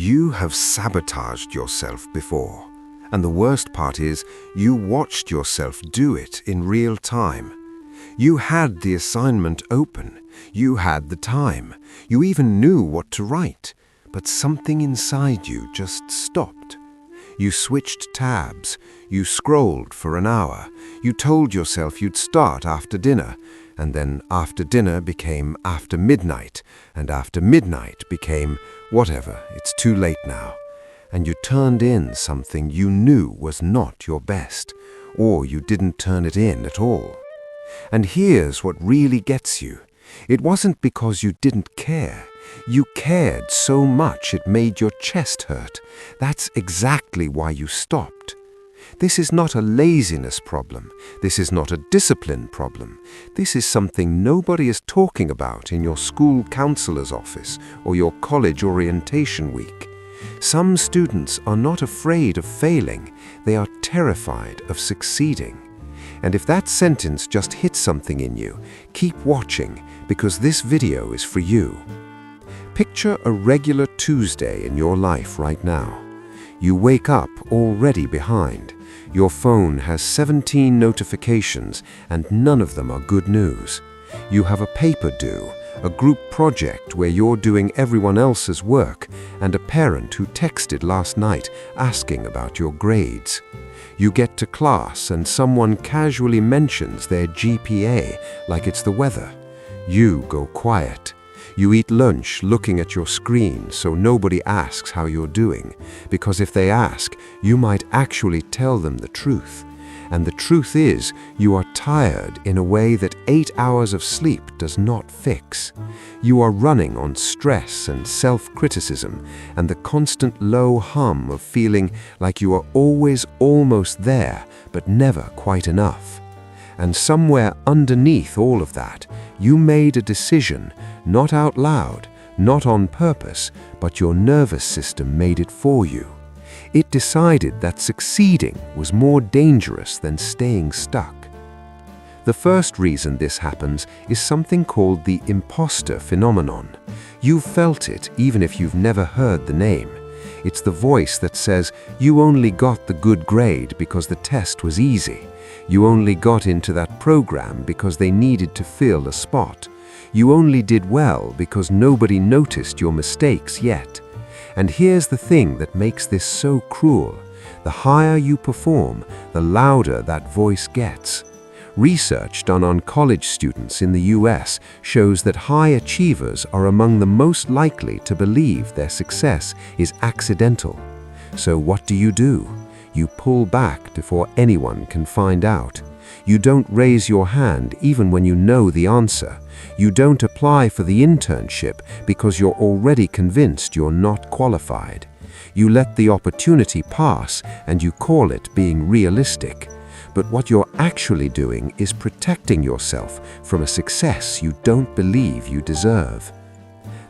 You have sabotaged yourself before. And the worst part is, you watched yourself do it in real time. You had the assignment open. You had the time. You even knew what to write. But something inside you just stopped. You switched tabs. You scrolled for an hour. You told yourself you'd start after dinner. And then after dinner became after midnight. And after midnight became whatever, it's too late now. And you turned in something you knew was not your best, or you didn't turn it in at all. And here's what really gets you. It wasn't because you didn't care. You cared so much it made your chest hurt. That's exactly why you stopped. This is not a laziness problem. This is not a discipline problem. This is something nobody is talking about in your school counselor's office or your college orientation week. Some students are not afraid of failing. They are terrified of succeeding. And if that sentence just hit something in you, keep watching, because this video is for you. Picture a regular Tuesday in your life right now. You wake up already behind. Your phone has 17 notifications and none of them are good news. You have a paper due, a group project where you're doing everyone else's work, and a parent who texted last night asking about your grades. You get to class and someone casually mentions their GPA like it's the weather. You go quiet. You eat lunch looking at your screen so nobody asks how you're doing, because if they ask, you might actually tell them the truth. And the truth is, you are tired in a way that 8 hours of sleep does not fix. You are running on stress and self-criticism and the constant low hum of feeling like you are always almost there, but never quite enough. And somewhere underneath all of that, you made a decision, not out loud, not on purpose, but your nervous system made it for you. It decided that succeeding was more dangerous than staying stuck. The first reason this happens is something called the imposter phenomenon. You've felt it even if you've never heard the name. It's the voice that says, you only got the good grade because the test was easy. You only got into that program because they needed to fill a spot. You only did well because nobody noticed your mistakes yet. And here's the thing that makes this so cruel. The higher you perform, the louder that voice gets. Research done on college students in the US shows that high achievers are among the most likely to believe their success is accidental. So what do? You pull back before anyone can find out. You don't raise your hand even when you know the answer. You don't apply for the internship because you're already convinced you're not qualified. You let the opportunity pass and you call it being realistic. But what you're actually doing is protecting yourself from a success you don't believe you deserve.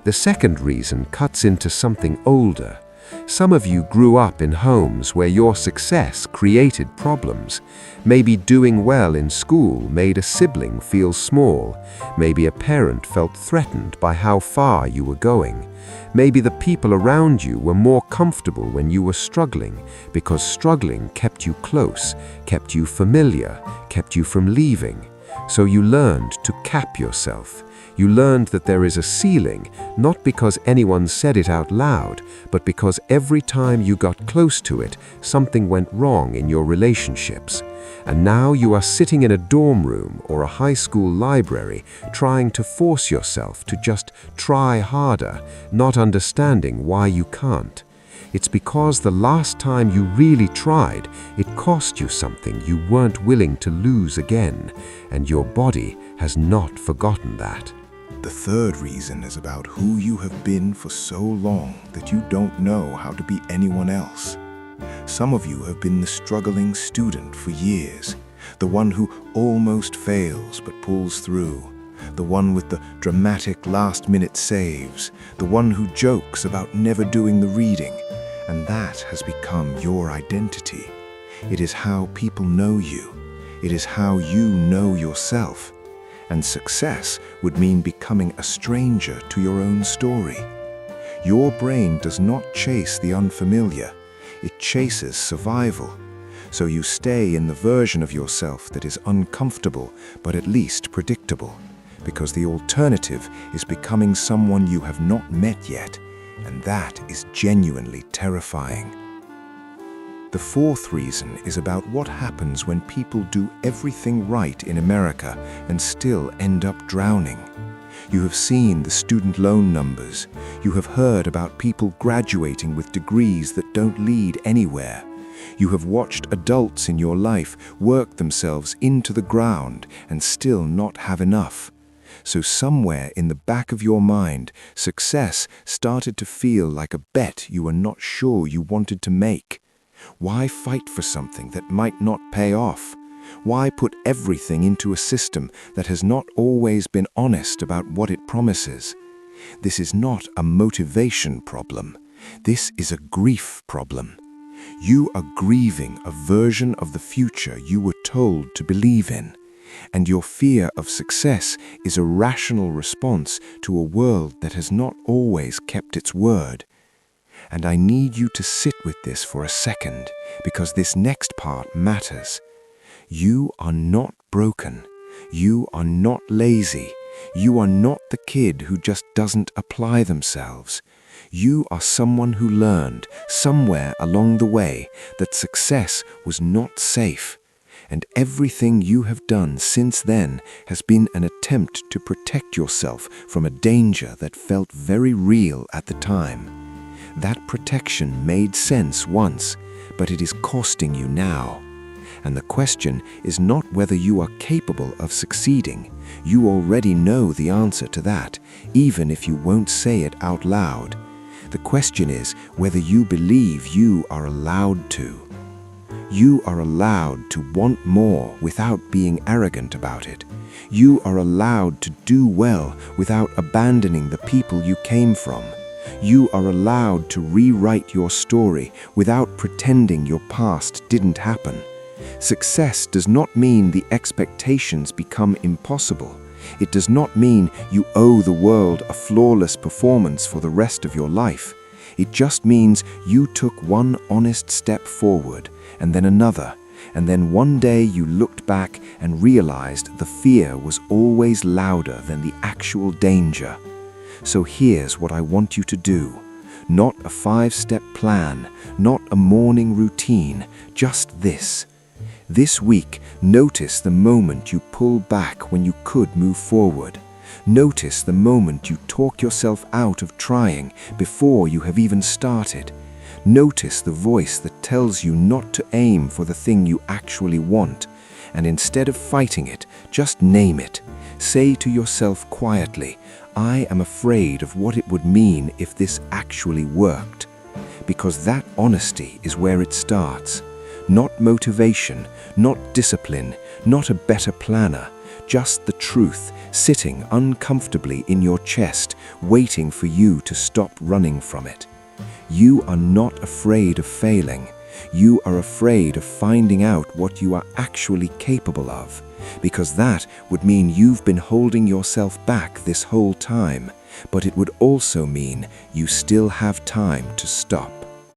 The second reason cuts into something older. Some of you grew up in homes where your success created problems. Maybe doing well in school made a sibling feel small. Maybe a parent felt threatened by how far you were going. Maybe the people around you were more comfortable when you were struggling, because struggling kept you close, kept you familiar, kept you from leaving. So you learned to cap yourself. You learned that there is a ceiling, not because anyone said it out loud, but because every time you got close to it, something went wrong in your relationships. And now you are sitting in a dorm room or a high school library, trying to force yourself to just try harder, not understanding why you can't. It's because the last time you really tried, it cost you something you weren't willing to lose again, and your body has not forgotten that. The third reason is about who you have been for so long that you don't know how to be anyone else. Some of you have been the struggling student for years, the one who almost fails but pulls through, the one with the dramatic last-minute saves, the one who jokes about never doing the reading, and that has become your identity. It is how people know you. It is how you know yourself. And success would mean becoming a stranger to your own story. Your brain does not chase the unfamiliar. It chases survival. So you stay in the version of yourself that is uncomfortable, but at least predictable. Because the alternative is becoming someone you have not met yet, and that is genuinely terrifying. The fourth reason is about what happens when people do everything right in America and still end up drowning. You have seen the student loan numbers. You have heard about people graduating with degrees that don't lead anywhere. You have watched adults in your life work themselves into the ground and still not have enough. So somewhere in the back of your mind, success started to feel like a bet you were not sure you wanted to make. Why fight for something that might not pay off? Why put everything into a system that has not always been honest about what it promises? This is not a motivation problem. This is a grief problem. You are grieving a version of the future you were told to believe in. And your fear of success is a rational response to a world that has not always kept its word. And I need you to sit with this for a second, because this next part matters. You are not broken. You are not lazy. You are not the kid who just doesn't apply themselves. You are someone who learned, somewhere along the way, that success was not safe. And everything you have done since then has been an attempt to protect yourself from a danger that felt very real at the time. That protection made sense once, but it is costing you now. And the question is not whether you are capable of succeeding. You already know the answer to that, even if you won't say it out loud. The question is whether you believe you are allowed to. You are allowed to want more without being arrogant about it. You are allowed to do well without abandoning the people you came from. You are allowed to rewrite your story without pretending your past didn't happen. Success does not mean the expectations become impossible. It does not mean you owe the world a flawless performance for the rest of your life. It just means you took one honest step forward, and then another, and then one day you looked back and realized the fear was always louder than the actual danger. So here's what I want you to do. Not a 5-step plan, not a morning routine, just this. This week, notice the moment you pull back when you could move forward. Notice the moment you talk yourself out of trying before you have even started. Notice the voice that tells you not to aim for the thing you actually want. And instead of fighting it, just name it. Say to yourself quietly, I am afraid of what it would mean if this actually worked. Because that honesty is where it starts. Not motivation, not discipline, not a better planner. Just the truth, sitting uncomfortably in your chest, waiting for you to stop running from it. You are not afraid of failing. You are afraid of finding out what you are actually capable of, because that would mean you've been holding yourself back this whole time, but it would also mean you still have time to stop.